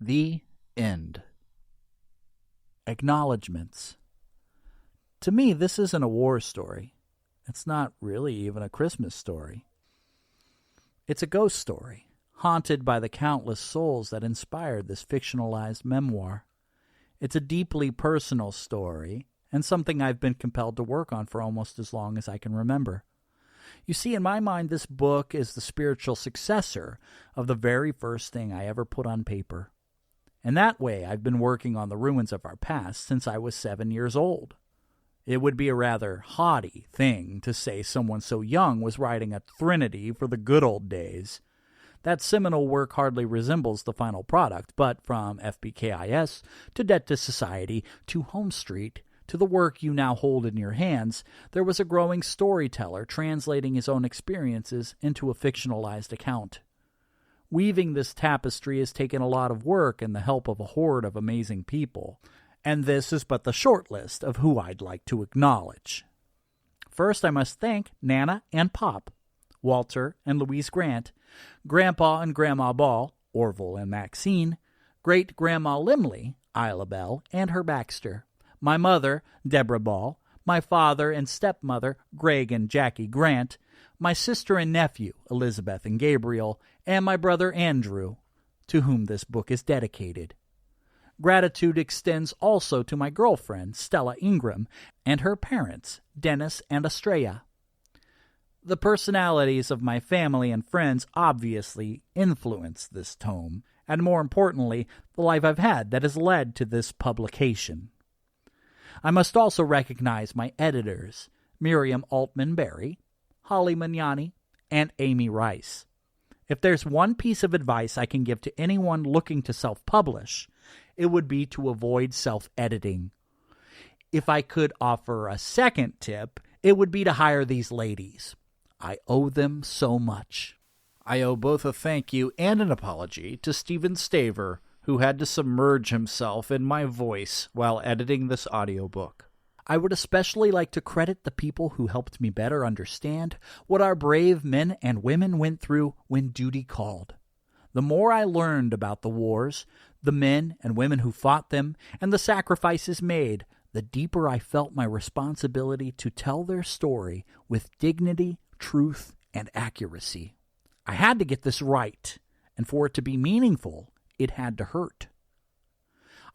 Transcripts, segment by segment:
The End. Acknowledgements. To me, this isn't a war story. It's not really even a Christmas story. It's a ghost story, haunted by the countless souls that inspired this fictionalized memoir. It's a deeply personal story, and something I've been compelled to work on for almost as long as I can remember. You see, in my mind, this book is the spiritual successor of the very first thing I ever put on paper. And that way, I've been working on the ruins of our past since I was 7 years old. It would be a rather haughty thing to say someone so young was writing a trinity for the good old days. That seminal work hardly resembles the final product, but from FBKIS to Debt to Society to Home Street to the work you now hold in your hands, there was a growing storyteller translating his own experiences into a fictionalized account. Weaving this tapestry has taken a lot of work and the help of a horde of amazing people, and this is but the short list of who I'd like to acknowledge. First, I must thank Nana and Pop, Walter and Louise Grant, Grandpa and Grandma Ball, Orville and Maxine, Great-Grandma Limley, Isla Bell, and her Baxter, my mother, Deborah Ball, my father and stepmother, Greg and Jackie Grant, my sister and nephew, Elizabeth and Gabriel, and my brother Andrew, to whom this book is dedicated. Gratitude extends also to my girlfriend, Stella Ingram, and her parents, Dennis and Estrella. The personalities of my family and friends obviously influence this tome, and more importantly, the life I've had that has led to this publication. I must also recognize my editors, Miriam Altman-Berry, Holly Magnani, and Amy Rice. If there's one piece of advice I can give to anyone looking to self-publish, it would be to avoid self-editing. If I could offer a second tip, it would be to hire these ladies. I owe them so much. I owe both a thank you and an apology to Stephen Staver, who had to submerge himself in my voice while editing this audiobook. I would especially like to credit the people who helped me better understand what our brave men and women went through when duty called. The more I learned about the wars, the men and women who fought them, and the sacrifices made, the deeper I felt my responsibility to tell their story with dignity, truth, and accuracy. I had to get this right, and for it to be meaningful, it had to hurt.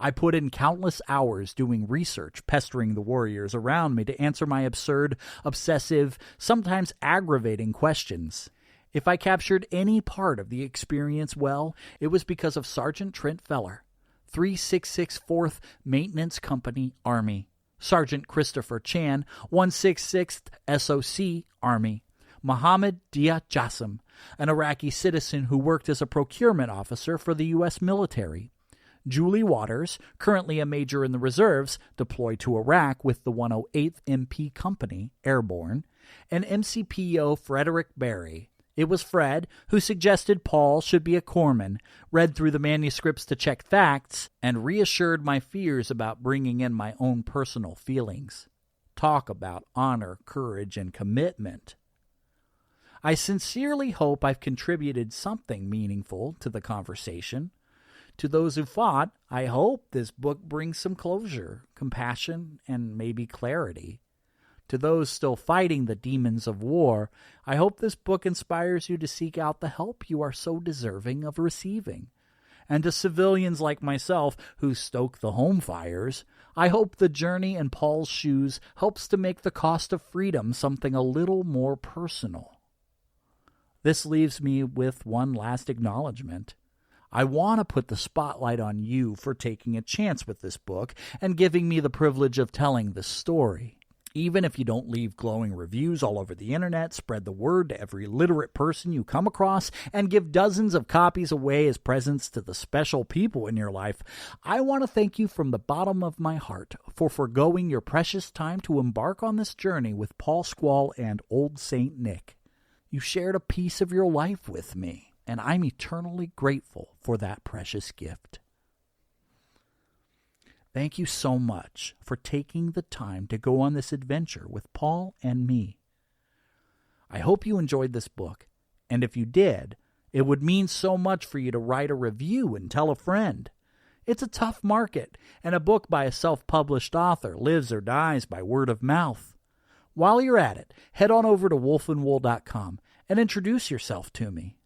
I put in countless hours doing research, pestering the warriors around me to answer my absurd, obsessive, sometimes aggravating questions. If I captured any part of the experience well, it was because of Sergeant Trent Feller, 366 4th Maintenance Company, Army, Sergeant Christopher Chan, 166th SOC, Army, Mohammed Dia Jassim, an Iraqi citizen who worked as a procurement officer for the U.S. military, Julie Waters, currently a major in the reserves, deployed to Iraq with the 108th MP Company, Airborne, and MCPO Frederick Berry. It was Fred who suggested Paul should be a corpsman, read through the manuscripts to check facts, and reassured my fears about bringing in my own personal feelings. Talk about honor, courage, and commitment. I sincerely hope I've contributed something meaningful to the conversation. To those who fought, I hope this book brings some closure, compassion, and maybe clarity. To those still fighting the demons of war, I hope this book inspires you to seek out the help you are so deserving of receiving. And to civilians like myself who stoke the home fires, I hope the journey in Paul's shoes helps to make the cost of freedom something a little more personal. This leaves me with one last acknowledgement. I want to put the spotlight on you for taking a chance with this book and giving me the privilege of telling this story. Even if you don't leave glowing reviews all over the internet, spread the word to every literate person you come across, and give dozens of copies away as presents to the special people in your life, I want to thank you from the bottom of my heart for forgoing your precious time to embark on this journey with Paul Squall and Old Saint Nick. You shared a piece of your life with me, and I'm eternally grateful for that precious gift. Thank you so much for taking the time to go on this adventure with Paul and me. I hope you enjoyed this book, and if you did, it would mean so much for you to write a review and tell a friend. It's a tough market, and a book by a self-published author lives or dies by word of mouth. While you're at it, head on over to wolfandwool.com and introduce yourself to me.